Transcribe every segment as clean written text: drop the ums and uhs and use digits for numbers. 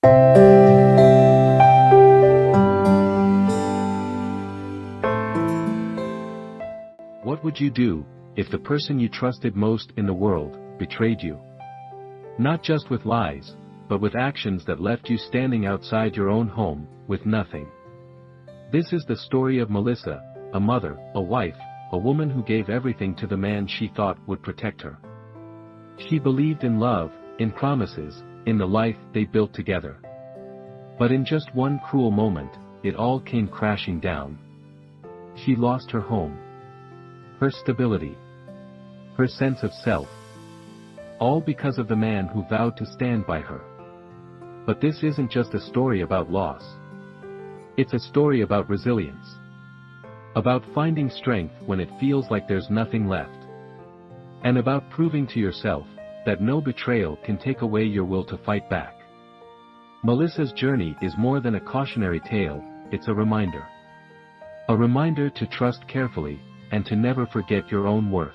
What would you do if the person you trusted most in the world betrayed you? Not just with lies, but with actions that left you standing outside your own home, with nothing. This is the story of Melissa, a mother, a wife, a woman who gave everything to the man she thought would protect her. She believed in love, in promises, in the life they built together. But in just one cruel moment, it all came crashing down. She lost her home, her stability, her sense of self. All because of the man who vowed to stand by her. But this isn't just a story about loss. It's a story about resilience. About finding strength when it feels like there's nothing left. And about proving to yourself that no betrayal can take away your will to fight back. Melissa's journey is more than a cautionary tale, it's a reminder. A reminder to trust carefully, and to never forget your own worth.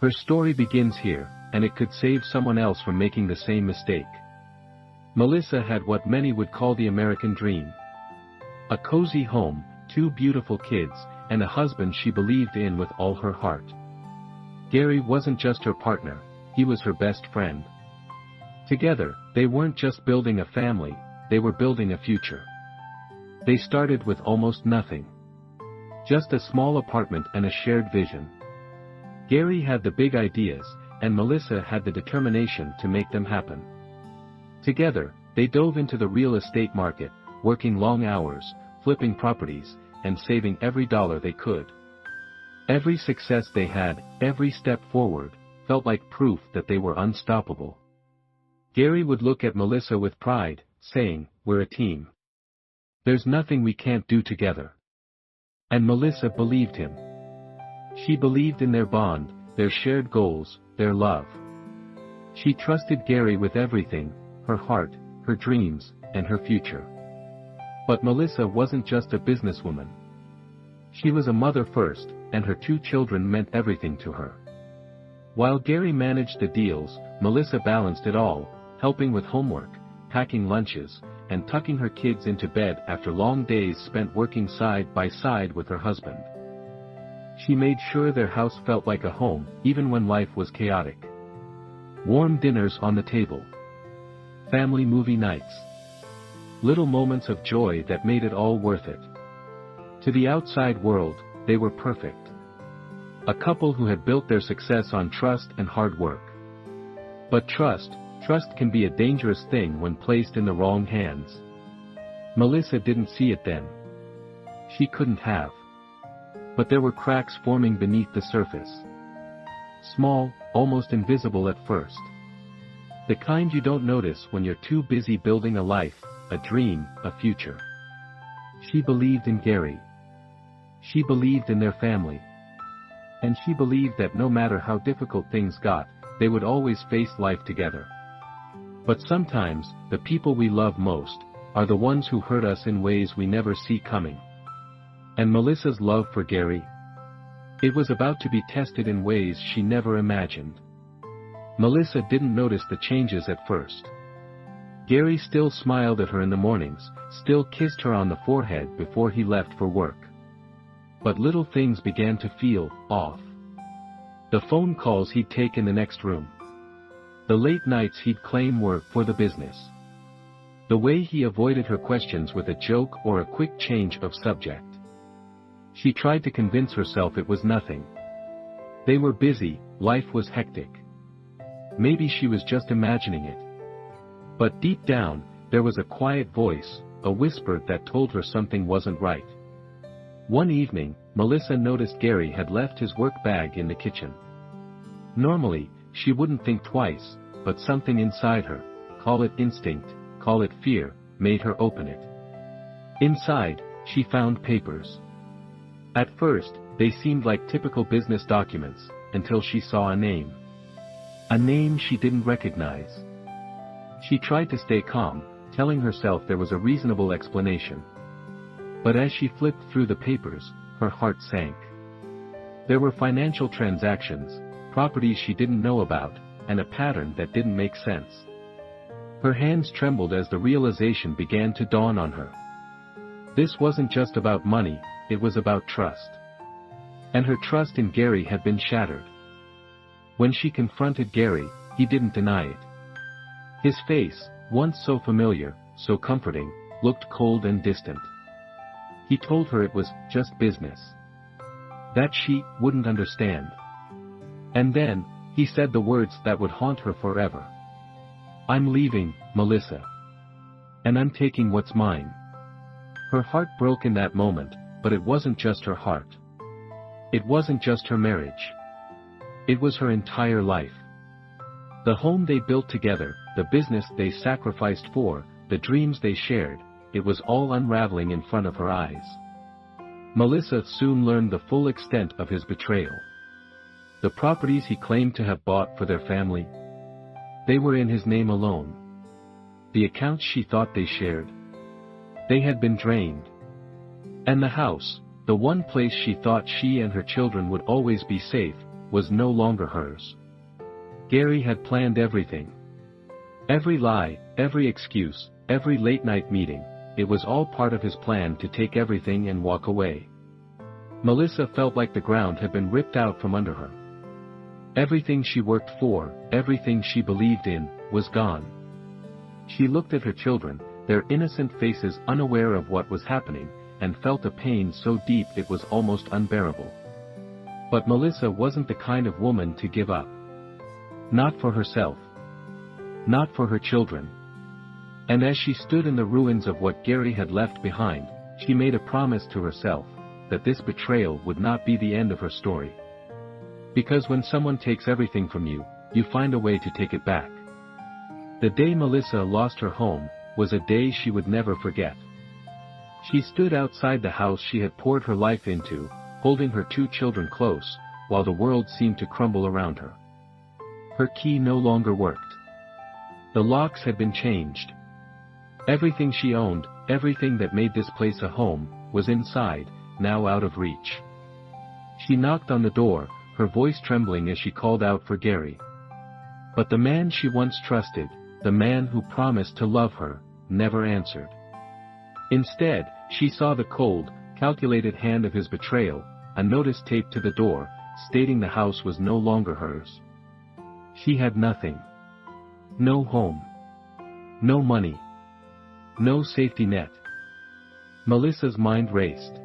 Her story begins here, and it could save someone else from making the same mistake. Melissa had what many would call the American dream. A cozy home, 2 beautiful kids, and a husband she believed in with all her heart. Gary wasn't just her partner, he was her best friend. Together, they weren't just building a family, they were building a future. They started with almost nothing. Just a small apartment and a shared vision. Gary had the big ideas, and Melissa had the determination to make them happen. Together, they dove into the real estate market, working long hours, flipping properties, and saving every dollar they could. Every success they had, every step forward, felt like proof that they were unstoppable. Gary would look at Melissa with pride, saying, "We're a team. There's nothing we can't do together." And Melissa believed him. She believed in their bond, their shared goals, their love. She trusted Gary with everything, her heart, her dreams, and her future. But Melissa wasn't just a businesswoman. She was a mother first, and her 2 children meant everything to her. While Gary managed the deals, Melissa balanced it all, helping with homework, packing lunches, and tucking her kids into bed after long days spent working side by side with her husband. She made sure their house felt like a home, even when life was chaotic. Warm dinners on the table. Family movie nights. Little moments of joy that made it all worth it. To the outside world, they were perfect. A couple who had built their success on trust and hard work. But trust can be a dangerous thing when placed in the wrong hands. Melissa didn't see it then. She couldn't have. But there were cracks forming beneath the surface. Small, almost invisible at first. The kind you don't notice when you're too busy building a life, a dream, a future. She believed in Gary. She believed in their family. And she believed that no matter how difficult things got, they would always face life together. But sometimes, the people we love most, are the ones who hurt us in ways we never see coming. And Melissa's love for Gary? It was about to be tested in ways she never imagined. Melissa didn't notice the changes at first. Gary still smiled at her in the mornings, still kissed her on the forehead before he left for work. But little things began to feel off. The phone calls he'd take in the next room. The late nights he'd claim were for the business. The way he avoided her questions with a joke or a quick change of subject. She tried to convince herself it was nothing. They were busy, life was hectic. Maybe she was just imagining it. But deep down, there was a quiet voice, a whisper that told her something wasn't right. One evening, Melissa noticed Gary had left his work bag in the kitchen. Normally, she wouldn't think twice, but something inside her, call it instinct, call it fear, made her open it. Inside, she found papers. At first, they seemed like typical business documents, until she saw a name. A name she didn't recognize. She tried to stay calm, telling herself there was a reasonable explanation. But as she flipped through the papers, her heart sank. There were financial transactions, properties she didn't know about, and a pattern that didn't make sense. Her hands trembled as the realization began to dawn on her. This wasn't just about money, it was about trust. And her trust in Gary had been shattered. When she confronted Gary, he didn't deny it. His face, once so familiar, so comforting, looked cold and distant. He told her it was just business. That she wouldn't understand. And then, he said the words that would haunt her forever. "I'm leaving, Melissa. And I'm taking what's mine." Her heart broke in that moment, but it wasn't just her heart. It wasn't just her marriage. It was her entire life. The home they built together, the business they sacrificed for, the dreams they shared, it was all unraveling in front of her eyes. Melissa soon learned the full extent of his betrayal. The properties he claimed to have bought for their family, they were in his name alone. The accounts she thought they shared, they had been drained. And the house, the one place she thought she and her children would always be safe, was no longer hers. Gary had planned everything. Every lie, every excuse, every late-night meeting, it was all part of his plan to take everything and walk away. Melissa felt like the ground had been ripped out from under her. Everything she worked for, everything she believed in, was gone. She looked at her children, their innocent faces unaware of what was happening, and felt a pain so deep it was almost unbearable. But Melissa wasn't the kind of woman to give up. Not for herself. Not for her children. And as she stood in the ruins of what Gary had left behind, she made a promise to herself, that this betrayal would not be the end of her story. Because when someone takes everything from you, you find a way to take it back. The day Melissa lost her home, was a day she would never forget. She stood outside the house she had poured her life into, holding her 2 children close, while the world seemed to crumble around her. Her key no longer worked. The locks had been changed. Everything she owned, everything that made this place a home, was inside, now out of reach. She knocked on the door, her voice trembling as she called out for Gary. But the man she once trusted, the man who promised to love her, never answered. Instead, she saw the cold, calculated hand of his betrayal, a notice taped to the door, stating the house was no longer hers. She had nothing. No home. No money. No safety net. Melissa's mind raced.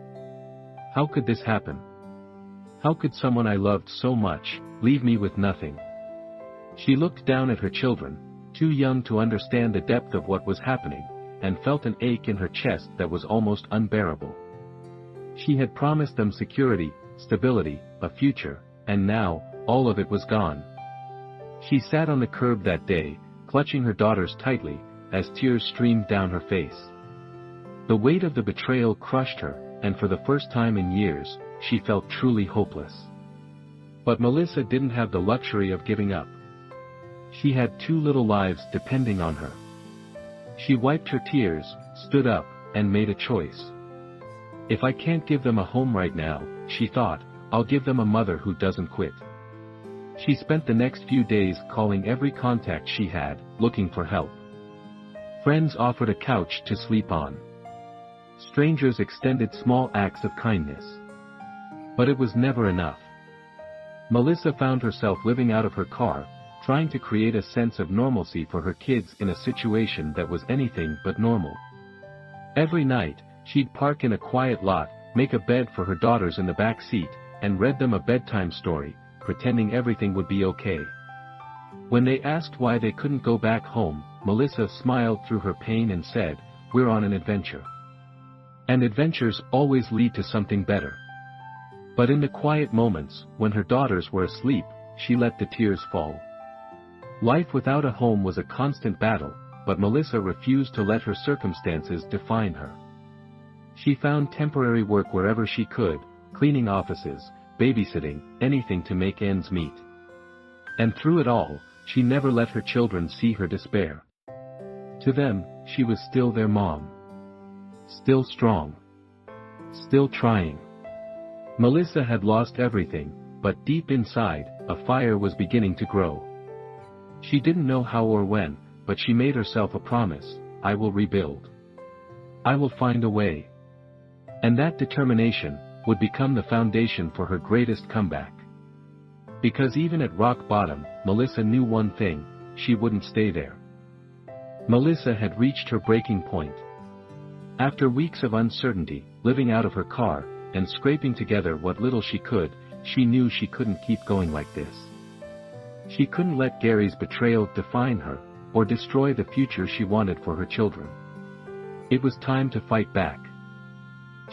How could this happen? How could someone I loved so much, leave me with nothing? She looked down at her children, too young to understand the depth of what was happening, and felt an ache in her chest that was almost unbearable. She had promised them security, stability, a future, and now, all of it was gone. She sat on the curb that day, clutching her daughters tightly, as tears streamed down her face. The weight of the betrayal crushed her, and for the first time in years, she felt truly hopeless. But Melissa didn't have the luxury of giving up. She had 2 little lives depending on her. She wiped her tears, stood up, and made a choice. If I can't give them a home right now, she thought, I'll give them a mother who doesn't quit. She spent the next few days calling every contact she had, looking for help. Friends offered a couch to sleep on. Strangers extended small acts of kindness. But it was never enough. Melissa found herself living out of her car, trying to create a sense of normalcy for her kids in a situation that was anything but normal. Every night, she'd park in a quiet lot, make a bed for her daughters in the back seat, and read them a bedtime story, pretending everything would be okay. When they asked why they couldn't go back home, Melissa smiled through her pain and said, "We're on an adventure. And adventures always lead to something better." But in the quiet moments, when her daughters were asleep, she let the tears fall. Life without a home was a constant battle, but Melissa refused to let her circumstances define her. She found temporary work wherever she could, cleaning offices, babysitting, anything to make ends meet. And through it all, she never let her children see her despair. To them, she was still their mom. Still strong. Still trying. Melissa had lost everything, but deep inside, a fire was beginning to grow. She didn't know how or when, but she made herself a promise: I will rebuild. I will find a way. And that determination would become the foundation for her greatest comeback. Because even at rock bottom, Melissa knew one thing: she wouldn't stay there. Melissa had reached her breaking point. After weeks of uncertainty, living out of her car, and scraping together what little she could, she knew she couldn't keep going like this. She couldn't let Gary's betrayal define her, or destroy the future she wanted for her children. It was time to fight back.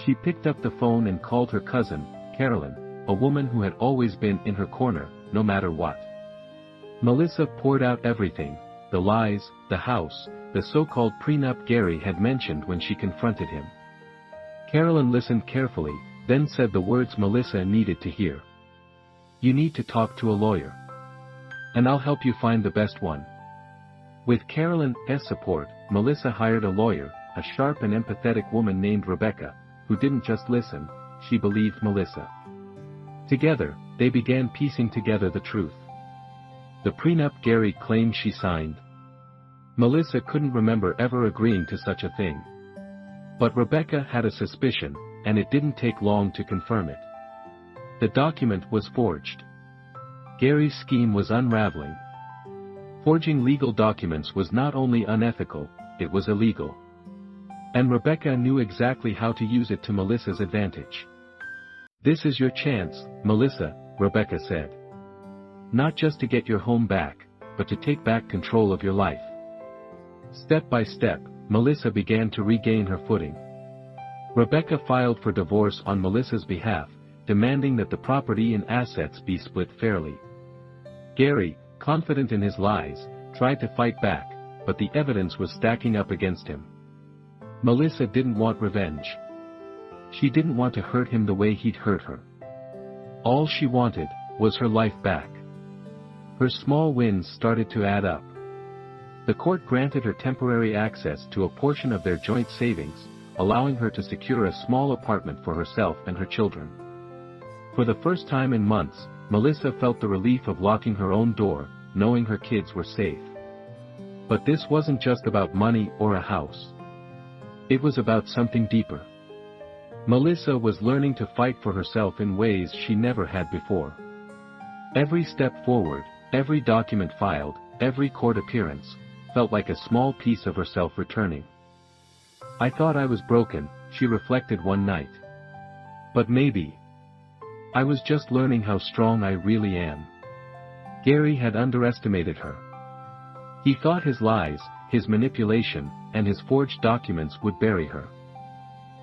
She picked up the phone and called her cousin, Carolyn, a woman who had always been in her corner, no matter what. Melissa poured out everything: the lies, the house, the so-called prenup Gary had mentioned when she confronted him. Carolyn listened carefully, then said the words Melissa needed to hear. You need to talk to a lawyer. And I'll help you find the best one. With Carolyn's support, Melissa hired a lawyer, a sharp and empathetic woman named Rebecca, who didn't just listen, she believed Melissa. Together, they began piecing together the truth. The prenup Gary claimed she signed. Melissa couldn't remember ever agreeing to such a thing. But Rebecca had a suspicion, and it didn't take long to confirm it. The document was forged. Gary's scheme was unraveling. Forging legal documents was not only unethical, it was illegal. And Rebecca knew exactly how to use it to Melissa's advantage. This is your chance, Melissa, Rebecca said. Not just to get your home back, but to take back control of your life. Step by step, Melissa began to regain her footing. Rebecca filed for divorce on Melissa's behalf, demanding that the property and assets be split fairly. Gary, confident in his lies, tried to fight back, but the evidence was stacking up against him. Melissa didn't want revenge. She didn't want to hurt him the way he'd hurt her. All she wanted was her life back. Her small wins started to add up. The court granted her temporary access to a portion of their joint savings, allowing her to secure a small apartment for herself and her children. For the first time in months, Melissa felt the relief of locking her own door, knowing her kids were safe. But this wasn't just about money or a house. It was about something deeper. Melissa was learning to fight for herself in ways she never had before. Every step forward, every document filed, every court appearance, felt like a small piece of herself returning. I thought I was broken, she reflected one night. But maybe I was just learning how strong I really am. Gary had underestimated her. He thought his lies, his manipulation, and his forged documents would bury her.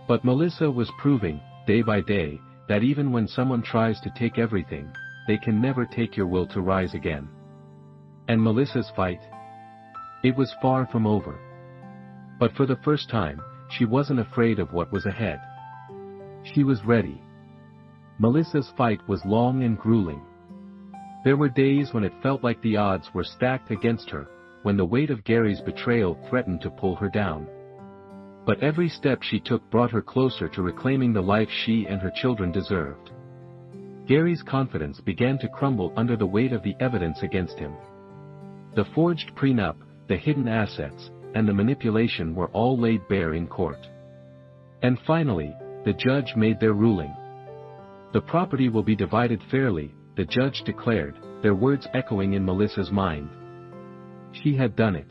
But Melissa was proving, day by day, that even when someone tries to take everything, they can never take your will to rise again. And Melissa's fight? It was far from over. But for the first time, she wasn't afraid of what was ahead. She was ready. Melissa's fight was long and grueling. There were days when it felt like the odds were stacked against her, when the weight of Gary's betrayal threatened to pull her down. But every step she took brought her closer to reclaiming the life she and her children deserved. Gary's confidence began to crumble under the weight of the evidence against him. The forged prenup, the hidden assets, and the manipulation were all laid bare in court. And finally, the judge made their ruling. The property will be divided fairly, the judge declared, their words echoing in Melissa's mind. She had done it.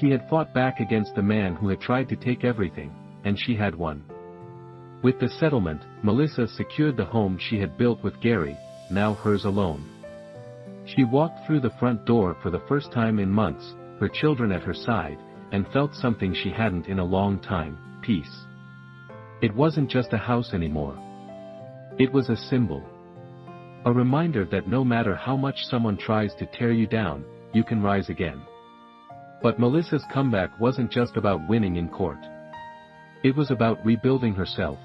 She had fought back against the man who had tried to take everything, and she had won. With the settlement, Melissa secured the home she had built with Gary, now hers alone. She walked through the front door for the first time in months, her children at her side, and felt something she hadn't in a long time: peace. It wasn't just a house anymore. It was a symbol. A reminder that no matter how much someone tries to tear you down, you can rise again. But Melissa's comeback wasn't just about winning in court. It was about rebuilding herself.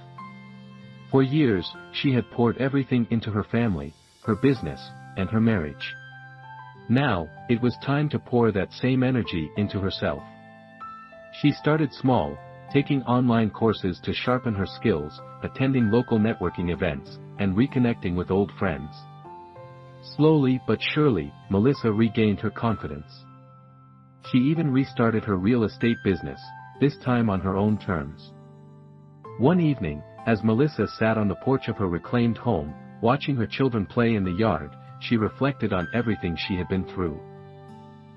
For years, she had poured everything into her family, her business, and her marriage. Now, it was time to pour that same energy into herself. She started small, taking online courses to sharpen her skills, attending local networking events, and reconnecting with old friends. Slowly but surely, Melissa regained her confidence. She even restarted her real estate business, this time on her own terms. One evening, as Melissa sat on the porch of her reclaimed home, watching her children play in the yard, she reflected on everything she had been through.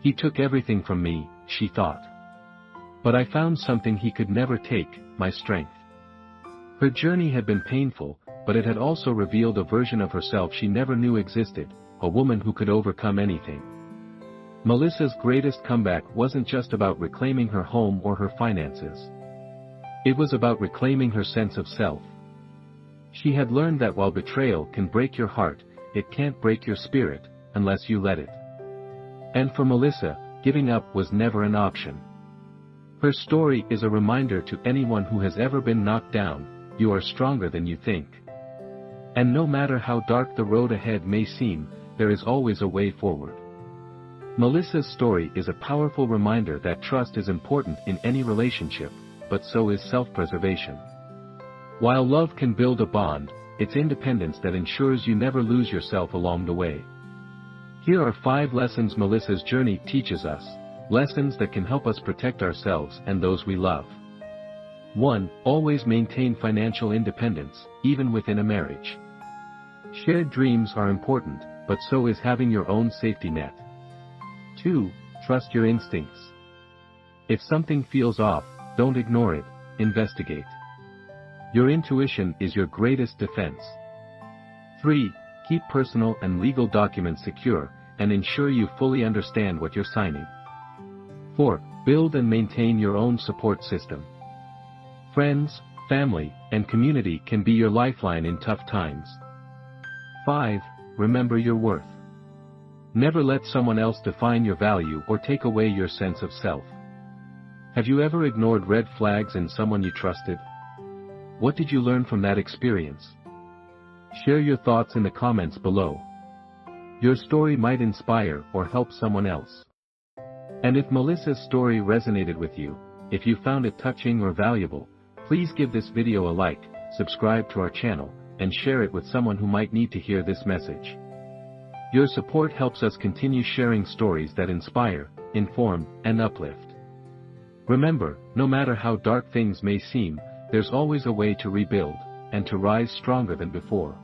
He took everything from me, she thought. But I found something he could never take, my strength. Her journey had been painful, but it had also revealed a version of herself she never knew existed, a woman who could overcome anything. Melissa's greatest comeback wasn't just about reclaiming her home or her finances. It was about reclaiming her sense of self. She had learned that while betrayal can break your heart, it can't break your spirit, unless you let it. And for Melissa, giving up was never an option. Her story is a reminder to anyone who has ever been knocked down: you are stronger than you think. And no matter how dark the road ahead may seem, there is always a way forward. Melissa's story is a powerful reminder that trust is important in any relationship, but so is self-preservation. While love can build a bond, it's independence that ensures you never lose yourself along the way. Here are 5 lessons Melissa's journey teaches us, lessons that can help us protect ourselves and those we love. 1. Always maintain financial independence, even within a marriage. Shared dreams are important, but so is having your own safety net. 2. Trust your instincts. If something feels off, don't ignore it, investigate. Your intuition is your greatest defense. 3. Keep personal and legal documents secure, and ensure you fully understand what you're signing. 4. Build and maintain your own support system. Friends, family, and community can be your lifeline in tough times. 5. Remember your worth. Never let someone else define your value or take away your sense of self. Have you ever ignored red flags in someone you trusted? What did you learn from that experience? Share your thoughts in the comments below. Your story might inspire or help someone else. And if Melissa's story resonated with you, if you found it touching or valuable, please give this video a like, subscribe to our channel, and share it with someone who might need to hear this message. Your support helps us continue sharing stories that inspire, inform, and uplift. Remember, no matter how dark things may seem, there's always a way to rebuild, and to rise stronger than before.